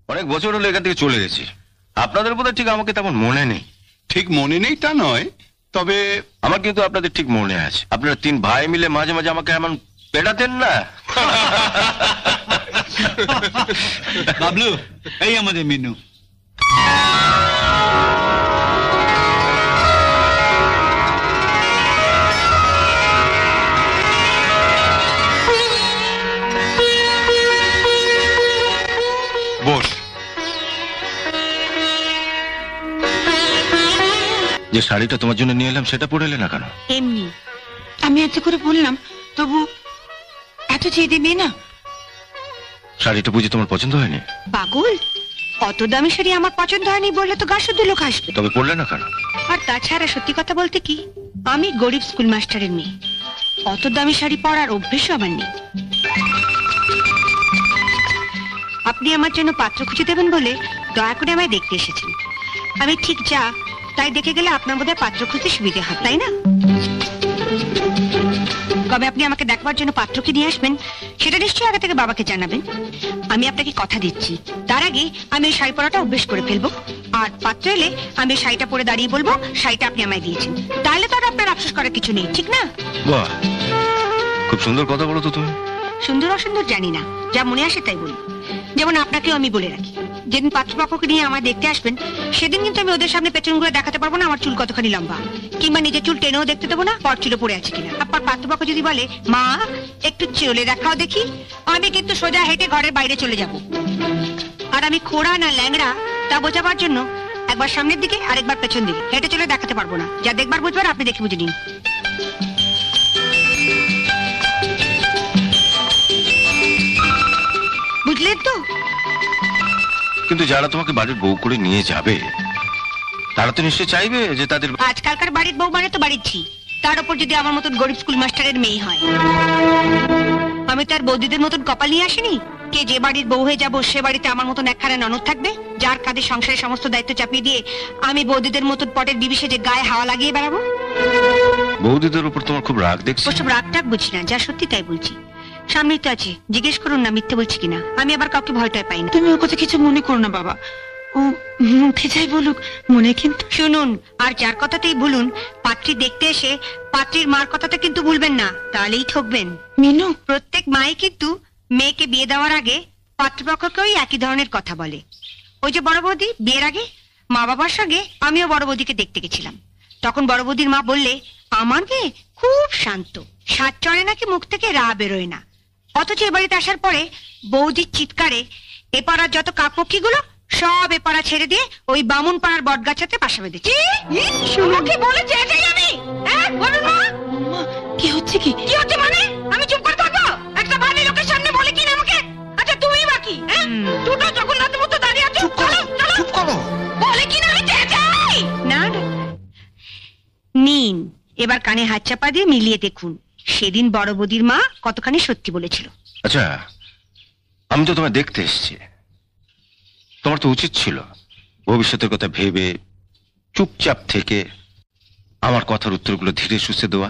অনেক বছর হলো এখান থেকে চলে গেছি। আপনাদের বোধহয় ঠিক আমাকে তেমন মনে নেই। ঠিক মনে নেই তা নয়, তবে আমার কিন্তু আপনাদের ঠিক মনে আছে। আপনারা তিন ভাই মিলে মাঝে মাঝে আমাকে এমন পেটাতেন না। বাবলু, এই আমাদের মিনু। বস। যে শাড়িটা তোমার জন্য নিয়ে এলাম সেটা পরে এলে না কেন? এমনি আমি এত করে বললাম, তবু এত চেয়ে মেয়ে না। শাড়িটা বুঝি তোমার পছন্দ হয়নি? পাগল, অত দামি শাড়ি আমার পছন্দ হয়নি বললে তো গা শুদ্ধ লোক আসবে। তবে পরলে না কেন? আর তাছাড়া সত্যি কথা বলতে কি, আমি গরিব স্কুল মাস্টারের মেয়ে, অত দামি শাড়ি পরার অভ্যেসও আমার নেই। আপনি আমার জন্য পাত্র খুঁজে দেবেন বলে দয়া করে আমায় দেখতে এসেছেন। আমি ঠিক যা তাই দেখে গেলে আপনার বোধহয় পাত্র খুঁজতে সুবিধে হবে, তাই না? কবে আপনি আমাকে দেখবার জন্য পাত্রকে নিয়ে আসবেন সেটা নিশ্চয়ই আগে থেকে বাবাকে জানাবেন। আমি আপনাকে কথা দিচ্ছি, তার আগে আমি ওই শাড়ি পরাটা অভ্যেস করে ফেলবো। আর পাত্র এলে আমি ওই শাড়িটা পরে দাঁড়িয়ে বলবো শাড়িটা আপনি আমায় দিয়েছেন। তাহলে তো আর আপনার আফসোস করার কিছু নেই, ঠিক না? বাহ, খুব সুন্দর কথা বলো তো তুমি। সুন্দর অসুন্দর জানি না, যা মনে আসে তাই বলি। যেমন আপনাকেও আমি বলে রাখি, যেদিন পাত্রপক্ষকে নিয়ে আমায় দেখতে আসবেন সেদিন কিন্তু আমি ওদের সামনে পেছন ঘুরে দেখাতে পারবো না আমার চুল কতখানি লম্বা, কিংবা নিজের চুল টেনেও দেখতে দেবো না পর চুলে পড়ে আছে কিনা। আপনার পাত্রপক্ষ যদি বলে মা একটু চলে দেখাও দেখি, আমি কিন্তু সোজা হেঁটে ঘরের বাইরে চলে যাব। আর আমি খোড়া না ল্যাংড়া তা বোঝাবার জন্য একবার সামনের দিকে আর একবার পেছন দিকে হেঁটে চলে দেখাতে পারবো না। যা দেখবার বুঝবার আপনি দেখে বুঝে নিন। বুঝলেন তো? কিন্তু যারা তোমাকে বাড়ির বউ করে নিয়ে যাবে তারা তো নিশ্চয়ই চাইবে যে তাদের আজকালকার বাড়ির বউ মানে তো বাড়ির ঝি, তার উপর যদি আমার মতন গরিব স্কুল মাস্টারের মেয়ে হয়। আমি তার বৌদিদের মতন কপাল নিয়ে আসিনি কে যে বাড়ির বউ হয়ে যাব সে বাড়িতে আমার মতন একখানা ননদ থাকবে যার কাঁধে সংসারের সমস্ত দায়িত্ব চাপিয়ে দিয়ে আমি বৌদিদের মতন পটের বিবিসে যে গায়ে হাওয়া লাগিয়ে বেড়াবো। বৌদিদের উপর তোমার খুব রাগ দেখছি। ওসব রাগ টাগ বুঝি না, যা সত্যি তাই বলছি। সামনেই তো আছে, জিজ্ঞেস করুন না মিথ্যে বলছি কিনা। আমি আবার কাউকে ভয়টাই পাই না। তুমি ওর কথা কিছু মনে করো না বাবা, ও মুখে যাই বলুক, মনে কিন্তু। শুনুন, আর যার কথাতেই ভুলুন, পাত্রী দেখতে এসে পাত্রীর মার কথাটা কিন্তু ভুলবেন না, তাহলেই ঠকবেন। মিনু, প্রত্যেক মাই কিন্তু মেয়েকে বিয়ে দেওয়ার আগে পাত্রপক্ষকেও একই ধরনের কথা বলে। ওই যে বড় বৌদি বিয়ের আগে মা বাবার সঙ্গে আমিও বড় বৌদিকে দেখতে গেছিলাম, তখন বড় বৌদির মা বললে আমার মেয়ে খুব শান্ত, সাত চড়ে নাকি মুখ থেকে রা বেরোয় না। অথচ এ বাড়িতে আসার পরে বৌদির চিৎকারে এ পাড়ার যত কাকপক্ষী গুলো সব এ পাড়া ছেড়ে দিয়ে ওই বামুন পাড়ার বট গাছাতে পাশা বেঁধেছে। কি বলেছে আমি? বলুন মা, কি হচ্ছে? কি কি হচ্ছে মানে? আমি চুপ করে থাকবো? একটা বাড়ি লোকের সামনে বলে কিনা আমাকে? আচ্ছা তুমি বাকি, দুটো যখন রাতের মতো দাঁড়িয়ে আছো, চুপ করো বলে কিনা আমি চেঁচাই না। নিন এবার কানে হাত চাপা দিয়ে মিলিয়ে দেখুন সেদিন বড় বৌদির মা কতখানি সত্যি বলেছিল। আচ্ছা, আমি তো তোমায় দেখতে এসেছি, তোমার তো উচিত ছিল ভবিষ্যতের কথা ভেবে চুপচাপ থেকে আমার কথার উত্তরগুলো ধীরে সুস্থে দেওয়া।